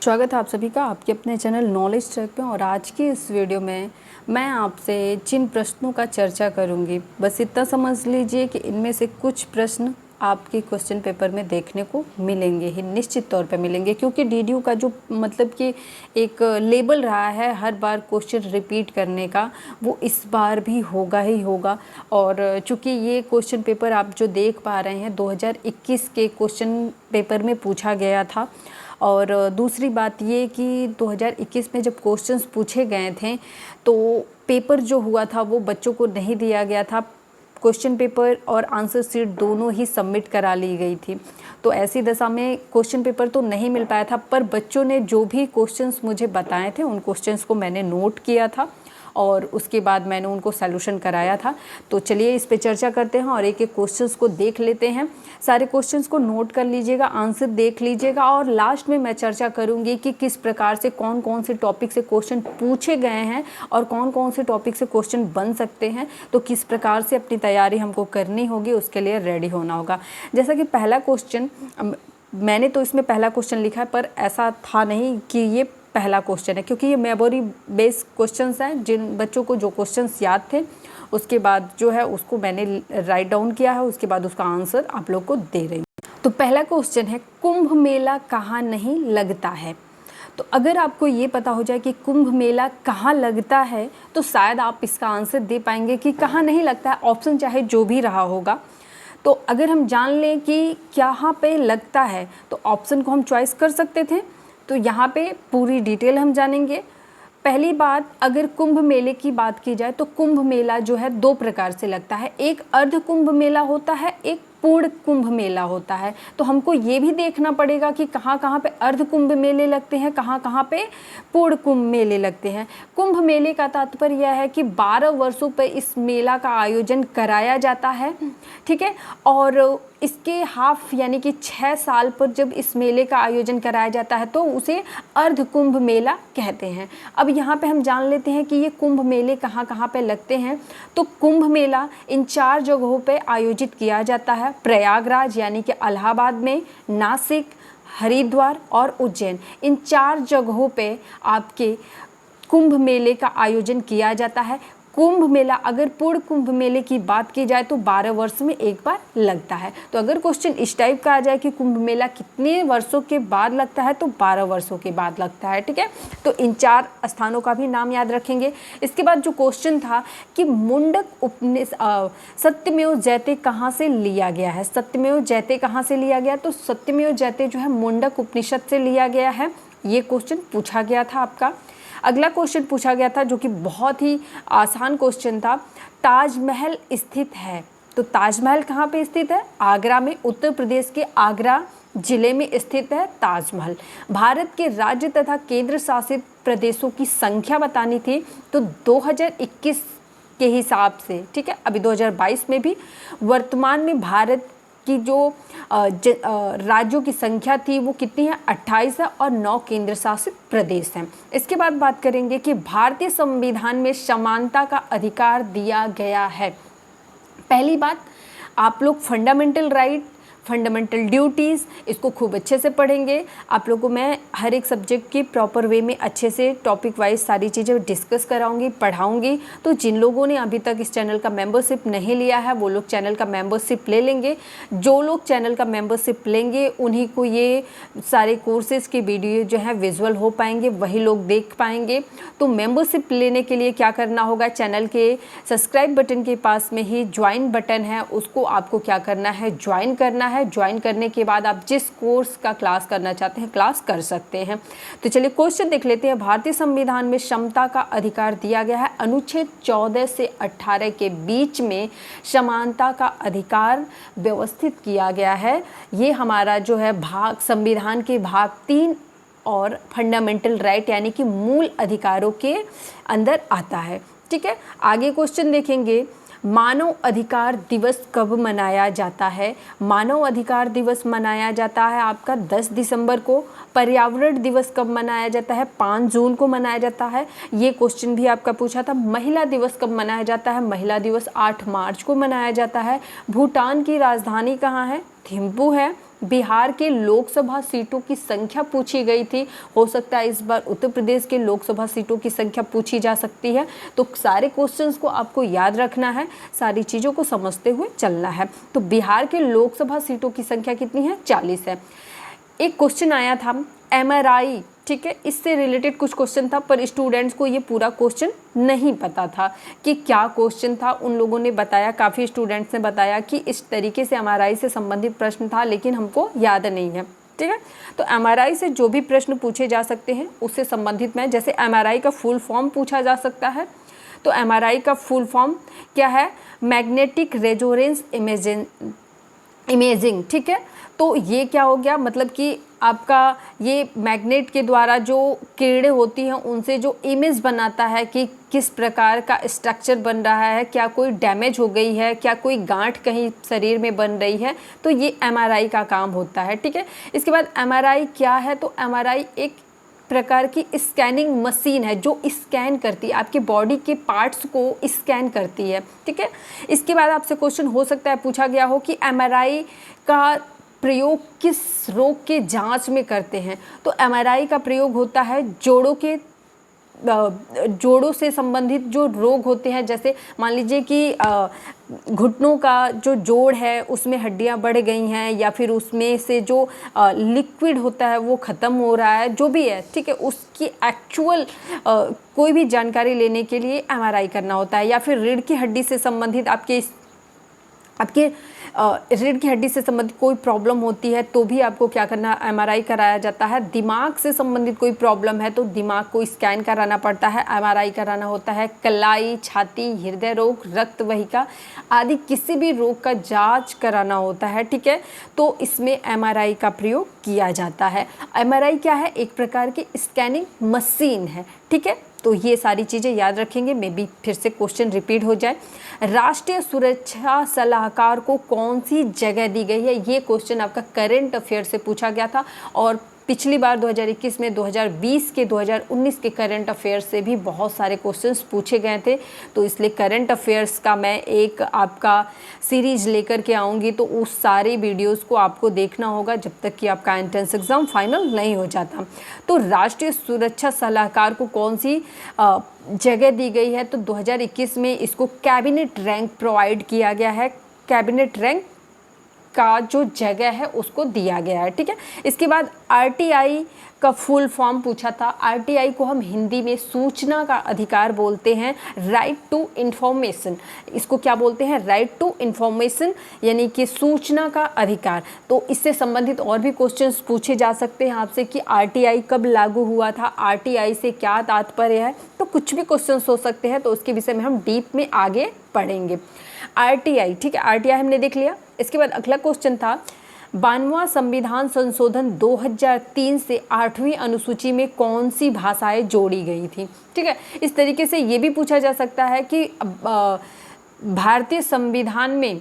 स्वागत है आप सभी का आपके अपने चैनल नॉलेज ट्रैक पे। और आज की इस वीडियो में मैं आपसे जिन प्रश्नों का चर्चा करूंगी, बस इतना समझ लीजिए कि इनमें से कुछ प्रश्न आपके क्वेश्चन पेपर में देखने को मिलेंगे ही, निश्चित तौर पे मिलेंगे। क्योंकि डीडीयू का जो मतलब कि एक लेबल रहा है हर बार क्वेश्चन रिपीट करने का, वो इस बार भी होगा ही होगा। और चूँकि ये क्वेश्चन पेपर आप जो देख पा रहे हैं 2021 के क्वेश्चन पेपर में पूछा गया था। और दूसरी बात ये कि 2021 में जब क्वेश्चंस पूछे गए थे तो पेपर जो हुआ था वो बच्चों को नहीं दिया गया था। क्वेश्चन पेपर और आंसर शीट दोनों ही सबमिट करा ली गई थी। तो ऐसी दशा में क्वेश्चन पेपर तो नहीं मिल पाया था, पर बच्चों ने जो भी क्वेश्चंस मुझे बताए थे उन क्वेश्चंस को मैंने नोट किया था और उसके बाद मैंने उनको सॉल्यूशन कराया था। तो चलिए इस पे चर्चा करते हैं और एक एक क्वेश्चंस को देख लेते हैं। सारे क्वेश्चंस को नोट कर लीजिएगा, आंसर देख लीजिएगा और लास्ट में मैं चर्चा करूंगी कि किस प्रकार से कौन कौन से टॉपिक से क्वेश्चन पूछे गए हैं और कौन कौन से टॉपिक से क्वेश्चन बन सकते हैं। तो किस प्रकार से अपनी तैयारी हमको करनी होगी, उसके लिए रेडी होना होगा। जैसा कि पहला क्वेश्चन, मैंने तो इसमें पहला क्वेश्चन लिखा है पर ऐसा था नहीं कि ये पहला क्वेश्चन है, क्योंकि ये मेमोरी बेस्ड क्वेश्चंस हैं। जिन बच्चों को जो क्वेश्चंस याद थे उसके बाद जो है उसको मैंने राइट डाउन किया है, उसके बाद उसका आंसर आप लोग को दे रही हूँ। तो पहला क्वेश्चन है, कुंभ मेला कहाँ नहीं लगता है? तो अगर आपको ये पता हो जाए कि कुंभ मेला कहाँ लगता है तो शायद आप इसका आंसर दे पाएंगे कि कहाँ नहीं लगता है। ऑप्शन चाहे जो भी रहा होगा, तो अगर हम जान लें कि कहाँ पे लगता है तो ऑप्शन को हम चॉइस कर सकते थे। तो यहाँ पे पूरी डिटेल हम जानेंगे। पहली बात, अगर कुंभ मेले की बात की जाए तो कुंभ मेला जो है दो प्रकार से लगता है। एक अर्ध कुंभ मेला होता है, एक पूर्ण कुंभ मेला होता है। तो हमको ये भी देखना पड़ेगा कि कहाँ कहाँ पे अर्ध कुंभ मेले लगते हैं, कहाँ कहाँ पे पूर्ण कुंभ मेले लगते हैं। कुंभ मेले का तात्पर्य यह है कि 12 वर्षों पर इस मेला का आयोजन कराया जाता है, ठीक है। और इसके हाफ यानी कि 6 साल पर जब इस मेले का आयोजन कराया जाता है तो उसे अर्ध कुंभ मेला कहते हैं। अब यहाँ पे हम जान लेते हैं कि ये कुंभ मेले कहाँ कहाँ पे लगते हैं। तो कुंभ मेला इन 4 जगहों पे आयोजित किया जाता है। प्रयागराज यानी कि इलाहाबाद में, नासिक, हरिद्वार और उज्जैन, इन 4 जगहों पे आपके कुंभ मेले का आयोजन किया जाता है। कुंभ मेला, अगर पूर्ण कुंभ मेले की बात की जाए तो 12 वर्ष में एक बार लगता है। तो अगर क्वेश्चन इस टाइप का आ जाए कि कुंभ मेला कितने वर्षों के बाद लगता है तो 12 वर्षों के बाद लगता है, ठीक है। तो इन 4 स्थानों का भी नाम याद रखेंगे। इसके बाद जो क्वेश्चन था कि मुंडक उपनिषद सत्यमेव जयते कहाँ से लिया गया है? सत्यमेव जयते कहाँ से लिया गया? तो सत्यमेव जयते जो है मुंडक उपनिषद से लिया गया है। ये क्वेश्चन पूछा गया था आपका। अगला क्वेश्चन पूछा गया था जो कि बहुत ही आसान क्वेश्चन था, ताजमहल स्थित है। तो ताजमहल कहाँ पे स्थित है? आगरा में, उत्तर प्रदेश के आगरा जिले में स्थित है ताजमहल। भारत के राज्य तथा केंद्र शासित प्रदेशों की संख्या बतानी थी तो 2021 के हिसाब से, ठीक है, अभी 2022 में भी वर्तमान में भारत की जो राज्यों की संख्या थी वो कितनी है? 28 है और 9 केंद्र शासित प्रदेश हैं। इसके बाद बात करेंगे कि भारतीय संविधान में समानता का अधिकार दिया गया है। पहली बात, आप लोग फंडामेंटल राइट, फंडामेंटल ड्यूटीज़, इसको खूब अच्छे से पढ़ेंगे। आप लोगों को मैं हर एक सब्जेक्ट की प्रॉपर वे में अच्छे से टॉपिक वाइज सारी चीज़ें डिस्कस कराऊंगी, पढ़ाऊंगी। तो जिन लोगों ने अभी तक इस चैनल का मेंबरशिप नहीं लिया है वो लोग चैनल का मेंबरशिप ले लेंगे। जो लोग चैनल का मेंबरशिप लेंगे उन्हीं को ये सारे कोर्सेज़ के वीडियो जो है विजुअल हो पाएंगे, वही लोग देख पाएंगे। तो मेंबरशिप लेने के लिए क्या करना होगा? चैनल के सब्सक्राइब बटन के पास में ही ज्वाइन बटन है, उसको आपको क्या करना है? ज्वाइन करना है। ज्वाइन करने के बाद आप जिस कोर्स का क्लास करना चाहते हैं क्लास कर सकते हैं। तो चलिए क्वेश्चन देख लेते हैं। भारतीय संविधान में समता का अधिकार दिया गया है। अनुच्छेद 14 से 18 के बीच में समानता का अधिकार व्यवस्थित किया गया है। ये हमारा जो है भाग, संविधान के भाग 3 और फंडामेंटल राइट यानी कि मूल अधिकारों के अंदर आता है, ठीक है। आगे क्वेश्चन देखेंगे, मानव अधिकार दिवस कब मनाया जाता है? मानव अधिकार दिवस मनाया जाता है आपका 10 दिसंबर को। पर्यावरण दिवस कब मनाया जाता है? 5 जून को मनाया जाता है। ये क्वेश्चन भी आपका पूछा था। महिला दिवस कब मनाया जाता है? महिला दिवस 8 मार्च को मनाया जाता है। भूटान की राजधानी कहाँ है? थिम्पू है। बिहार के लोकसभा सीटों की संख्या पूछी गई थी। हो सकता है इस बार उत्तर प्रदेश के लोकसभा सीटों की संख्या पूछी जा सकती है। तो सारे क्वेश्चंस को आपको याद रखना है, सारी चीज़ों को समझते हुए चलना है। तो बिहार के लोकसभा सीटों की संख्या कितनी है? 40 है। एक क्वेश्चन आया था MRI, ठीक है, इससे रिलेटेड कुछ क्वेश्चन था, पर स्टूडेंट्स को ये पूरा क्वेश्चन नहीं पता था कि क्या क्वेश्चन था। उन लोगों ने बताया, काफ़ी स्टूडेंट्स ने बताया कि इस तरीके से MRI से संबंधित प्रश्न था, लेकिन हमको याद नहीं है, ठीक है। तो MRI से जो भी प्रश्न पूछे जा सकते हैं उससे संबंधित मैं, जैसे MRI का फुल फॉर्म पूछा जा सकता है। तो MRI का फुल फॉर्म क्या है? मैग्नेटिक रेजोनेंस इमेजिंग, ठीक है। तो ये क्या हो गया, मतलब कि आपका ये मैग्नेट के द्वारा जो किरणें होती हैं उनसे जो इमेज बनाता है कि किस प्रकार का स्ट्रक्चर बन रहा है, क्या कोई डैमेज हो गई है, क्या कोई गांठ कहीं शरीर में बन रही है, तो ये MRI का काम होता है, ठीक है। इसके बाद MRI क्या है? तो MRI एक प्रकार की स्कैनिंग मशीन है जो स्कैन करती है, आपके बॉडी के पार्ट्स को स्कैन करती है, ठीक है। इसके बाद आपसे क्वेश्चन हो सकता है पूछा गया हो कि MRI का प्रयोग किस रोग के जांच में करते हैं? तो MRI का प्रयोग होता है जोड़ों से संबंधित जो रोग होते हैं, जैसे मान लीजिए कि घुटनों का जो जोड़ है उसमें हड्डियां बढ़ गई हैं, या फिर उसमें से जो लिक्विड होता है वो ख़त्म हो रहा है, जो भी है, ठीक है, उसकी एक्चुअल कोई भी जानकारी लेने के लिए MRI करना होता है। या फिर रीढ़ की हड्डी से संबंधित आपके रीढ़ की हड्डी से संबंधित कोई प्रॉब्लम होती है तो भी आपको क्या करना, MRI कराया जाता है। दिमाग से संबंधित कोई प्रॉब्लम है तो दिमाग को स्कैन कराना पड़ता है, MRI कराना होता है। कलाई, छाती, हृदय रोग, रक्त वाहिका आदि किसी भी रोग का जांच कराना होता है, ठीक है, तो इसमें MRI का प्रयोग किया जाता है। MRI क्या है? एक प्रकार की स्कैनिंग मशीन है, ठीक है। तो ये सारी चीज़ें याद रखेंगे, मे बी फिर से क्वेश्चन रिपीट हो जाए। राष्ट्रीय सुरक्षा सलाहकार को कौन सी जगह दी गई है? ये क्वेश्चन आपका करंट अफेयर से पूछा गया था, और पिछली बार 2021 में 2020 के 2019 के करंट अफेयर्स से भी बहुत सारे क्वेश्चंस पूछे गए थे। तो इसलिए करंट अफेयर्स का मैं एक आपका सीरीज लेकर के आऊँगी, तो उस सारे वीडियोस को आपको देखना होगा जब तक कि आपका एंट्रेंस एग्ज़ाम फाइनल नहीं हो जाता। तो राष्ट्रीय सुरक्षा सलाहकार को कौन सी जगह दी गई है? तो 2021 में इसको कैबिनेट रैंक प्रोवाइड किया गया है। कैबिनेट रैंक का जो जगह है उसको दिया गया है, ठीक है। इसके बाद RTI का फुल फॉर्म पूछा था। RTI को हम हिंदी में सूचना का अधिकार बोलते हैं, राइट टू इन्फॉर्मेशन। इसको क्या बोलते हैं? राइट टू इन्फॉर्मेशन, यानी कि सूचना का अधिकार। तो इससे संबंधित और भी क्वेश्चंस पूछे जा सकते हैं आपसे कि RTI कब लागू हुआ था, RTI से क्या तात्पर्य है, तो कुछ भी क्वेश्चंस हो सकते हैं। तो उसके विषय में हम डीप में आगे पढ़ेंगे। RTI, ठीक है, RTI हमने देख लिया। इसके बाद अगला क्वेश्चन था 92वां संविधान संशोधन 2003 से 8वीं अनुसूची में कौन सी भाषाएं जोड़ी गई थी, ठीक है। इस तरीके से ये भी पूछा जा सकता है कि भारतीय संविधान में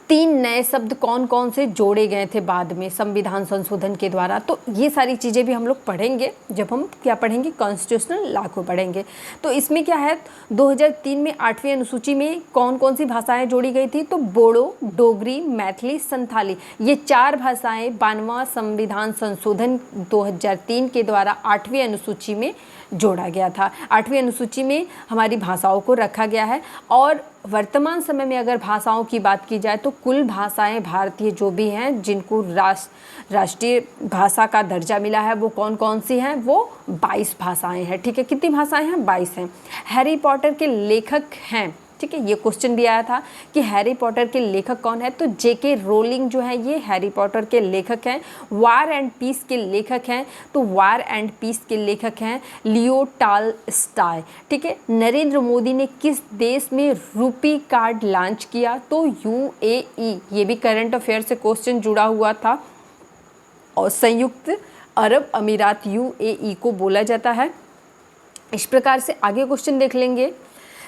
3 नए शब्द कौन कौन से जोड़े गए थे बाद में संविधान संशोधन के द्वारा। तो ये सारी चीज़ें भी हम लोग पढ़ेंगे जब हम क्या पढ़ेंगे, कॉन्स्टिट्यूशनल लॉ को पढ़ेंगे। तो इसमें क्या है, 2003 में 8वीं अनुसूची में कौन कौन सी भाषाएं जोड़ी गई थी? तो बोडो, डोगरी, मैथिली, संथाली, ये 4 भाषाएं 92वां संविधान संशोधन 2003 के द्वारा 8वीं अनुसूची में जोड़ा गया था। 8वीं अनुसूची में हमारी भाषाओं को रखा गया है। और वर्तमान समय में अगर भाषाओं की बात की जाए तो कुल भाषाएं भारतीय जो भी हैं जिनको राष्ट्रीय भाषा का दर्जा मिला है वो कौन कौन सी हैं? वो 22 भाषाएं हैं, ठीक है। कितनी भाषाएं हैं? 22 हैं। हैरी पॉटर के लेखक हैं, ठीक है, ये क्वेश्चन भी आया था कि हैरी पॉटर के लेखक कौन है? तो JK रोलिंग जो है ये हैरी पॉटर के लेखक हैं। वार एंड पीस के लेखक हैं, तो वार एंड पीस के लेखक हैं लियो टॉलस्टॉय, ठीक है। नरेंद्र मोदी ने किस देश में रुपी कार्ड लॉन्च किया? तो UAE, ये भी करंट अफेयर से क्वेश्चन जुड़ा हुआ था, और संयुक्त अरब अमीरात UAE को बोला जाता है। इस प्रकार से आगे क्वेश्चन देख लेंगे।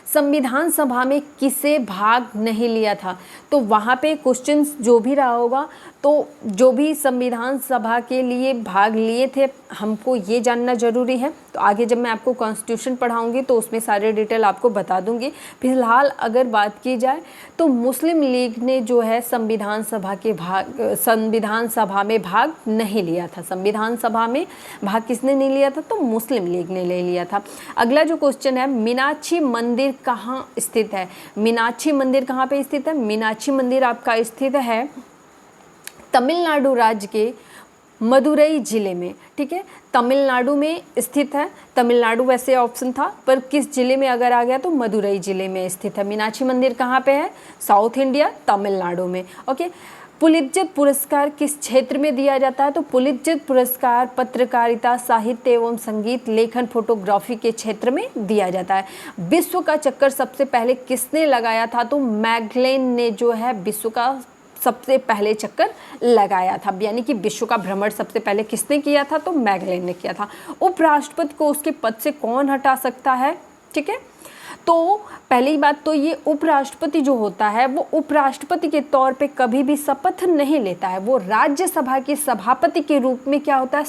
संविधान सभा में किसे भाग नहीं लिया था? तो वहाँ पे क्वेश्चन जो भी रहा होगा, तो जो भी संविधान सभा के लिए भाग लिए थे हमको ये जानना ज़रूरी है। तो आगे जब मैं आपको कॉन्स्टिट्यूशन पढ़ाऊंगी तो उसमें सारे डिटेल आपको बता दूंगी। फिलहाल अगर बात की जाए तो मुस्लिम लीग ने जो है संविधान सभा में भाग नहीं लिया था। संविधान सभा में भाग किसने नहीं लिया था? तो मुस्लिम लीग ने ले लिया था। अगला जो क्वेश्चन है, मीनाक्षी मंदिर कहाँ स्थित है? मीनाक्षी मंदिर कहाँ पे स्थित है? मीनाक्षी मंदिर आपका स्थित है तमिलनाडु राज्य के मदुरई जिले में। ठीक है, तमिलनाडु में स्थित है। तमिलनाडु वैसे ऑप्शन था, पर किस जिले में अगर आ गया तो मदुरई जिले में स्थित है। मीनाक्षी मंदिर कहाँ पे है? साउथ इंडिया, तमिलनाडु में। ओके, पुलित्जर पुरस्कार किस क्षेत्र में दिया जाता है? तो पुलित्जर पुरस्कार पत्रकारिता, साहित्य एवं संगीत, लेखन, फोटोग्राफी के क्षेत्र में दिया जाता है। विश्व का चक्कर सबसे पहले किसने लगाया था? तो मैगलेन ने जो है विश्व का सबसे पहले चक्कर लगाया था, यानी कि विश्व का भ्रमण सबसे पहले किसने किया था? तो मैगलेन ने किया था। उपराष्ट्रपति को उसके पद से कौन हटा सकता है? ठीक है, तो पहली बात तो ये उपराष्ट्रपति जो होता है वो उपराष्ट्रपति के तौर पे कभी भी शपथ नहीं लेता है। वो राज्यसभा के सभापति के रूप में क्या होता है?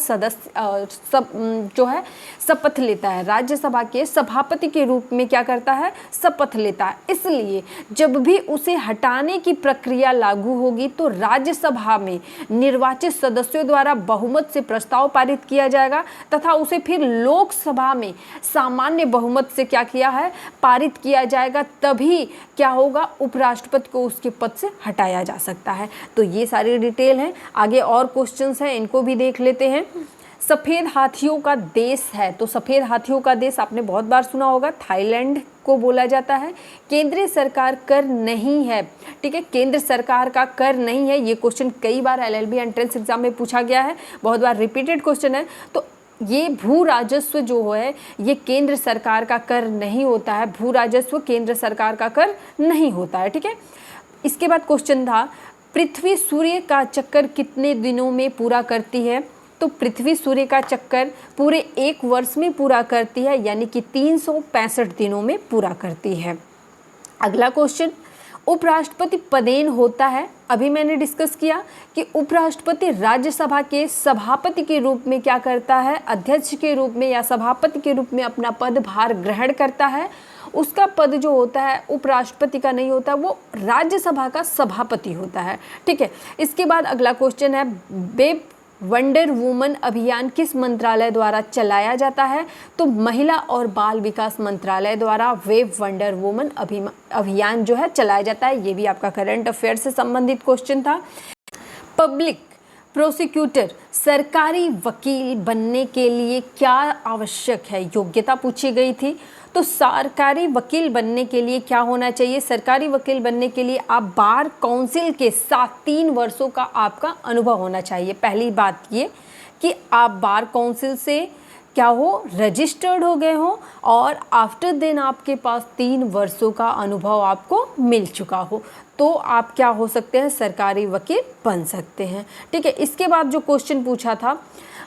जो है शपथ लेता है। राज्यसभा के सभापति के रूप में क्या करता है? शपथ लेता है। इसलिए जब भी उसे हटाने की प्रक्रिया लागू होगी तो राज्यसभा में निर्वाचित सदस्यों द्वारा बहुमत से प्रस्ताव पारित किया जाएगा तथा उसे फिर लोकसभा में सामान्य बहुमत से क्या किया है? पारित किया जाएगा। तभी क्या होगा? उपराष्ट्रपति को उसके पद से हटाया जा सकता है। तो ये सारी डिटेल है। आगे और क्वेश्चंस हैं, इनको भी देख लेते हैं। सफ़ेद हाथियों का देश है, तो सफ़ेद हाथियों का देश आपने बहुत बार सुना होगा, थाईलैंड को बोला जाता है। केंद्रीय सरकार कर नहीं है। ठीक है, केंद्र सरकार का कर नहीं है। ये क्वेश्चन कई बार एलएलबी एंट्रेंस एग्जाम में पूछा गया है, बहुत बार रिपीटेड क्वेश्चन है। तो ये भू राजस्व जो है ये केंद्र सरकार का कर नहीं होता है। भू राजस्व केंद्र सरकार का कर नहीं होता है। ठीक है, इसके बाद क्वेश्चन था, पृथ्वी सूर्य का चक्कर कितने दिनों में पूरा करती है? तो पृथ्वी सूर्य का चक्कर पूरे एक वर्ष में पूरा करती है, यानी कि 365 दिनों में पूरा करती है। अगला क्वेश्चन, उपराष्ट्रपति पदेन होता है। अभी मैंने डिस्कस किया कि उपराष्ट्रपति राज्यसभा के सभापति के रूप में क्या करता है? अध्यक्ष के रूप में या सभापति के रूप में अपना पदभार ग्रहण करता है। उसका पद जो होता है उपराष्ट्रपति का नहीं होता, वो राज्यसभा का सभापति होता है। ठीक है, इसके बाद अगला क्वेश्चन है, वेब वंडर वुमन अभियान किस मंत्रालय द्वारा चलाया जाता है? तो महिला और बाल विकास मंत्रालय द्वारा वेब वंडर वुमन अभियान जो है चलाया जाता है। ये भी आपका करंट अफेयर से संबंधित क्वेश्चन था। पब्लिक प्रोसिक्यूटर सरकारी वकील बनने के लिए क्या आवश्यक है? योग्यता पूछी गई थी। तो सरकारी वकील बनने के लिए क्या होना चाहिए? सरकारी वकील बनने के लिए आप बार काउंसिल के साथ 3 वर्षों का आपका अनुभव होना चाहिए। पहली बात ये कि आप बार काउंसिल से क्या हो? रजिस्टर्ड हो गए हो और आफ्टर देन आपके पास 3 वर्षों का अनुभव आपको मिल चुका हो, तो आप क्या हो सकते हैं? सरकारी वकील बन सकते हैं। ठीक है, इसके बाद जो क्वेश्चन पूछा था,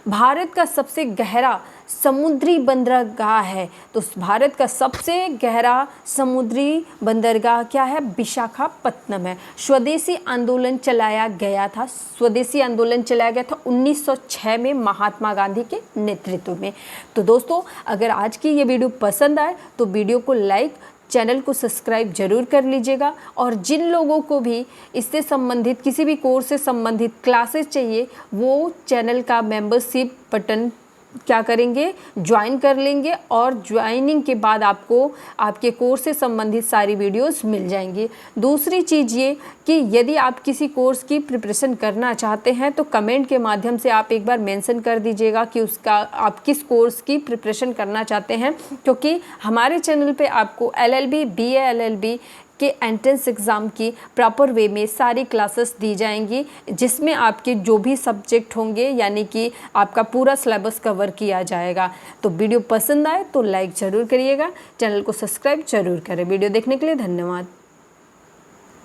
भारत का सबसे गहरा समुद्री बंदरगाह है। तो भारत का सबसे गहरा समुद्री बंदरगाह क्या है? विशाखापत्तनम है। स्वदेशी आंदोलन चलाया गया था। स्वदेशी आंदोलन चलाया गया था 1906 में महात्मा गांधी के नेतृत्व में। तो दोस्तों, अगर आज की ये वीडियो पसंद आए तो वीडियो को लाइक, चैनल को सब्सक्राइब जरूर कर लीजिएगा। और जिन लोगों को भी इससे संबंधित किसी भी कोर्स से संबंधित क्लासेस चाहिए, वो चैनल का मेंबरशिप बटन क्या करेंगे? ज्वाइन कर लेंगे और ज्वाइनिंग के बाद आपको आपके कोर्स से संबंधित सारी वीडियोस मिल जाएंगी। दूसरी चीज़ ये कि यदि आप किसी कोर्स की प्रिपरेशन करना चाहते हैं तो कमेंट के माध्यम से आप एक बार मेंशन कर दीजिएगा कि उसका आप किस कोर्स की प्रिपरेशन करना चाहते हैं, क्योंकि हमारे चैनल पे आपको एलएलबी, बीए एलएलबी के एंट्रेंस एग्ज़ाम की प्रॉपर वे में सारी क्लासेस दी जाएंगी, जिसमें आपके जो भी सब्जेक्ट होंगे यानी कि आपका पूरा सिलेबस कवर किया जाएगा। तो वीडियो पसंद आए तो लाइक ज़रूर करिएगा, चैनल को सब्सक्राइब जरूर करें। वीडियो देखने के लिए धन्यवाद।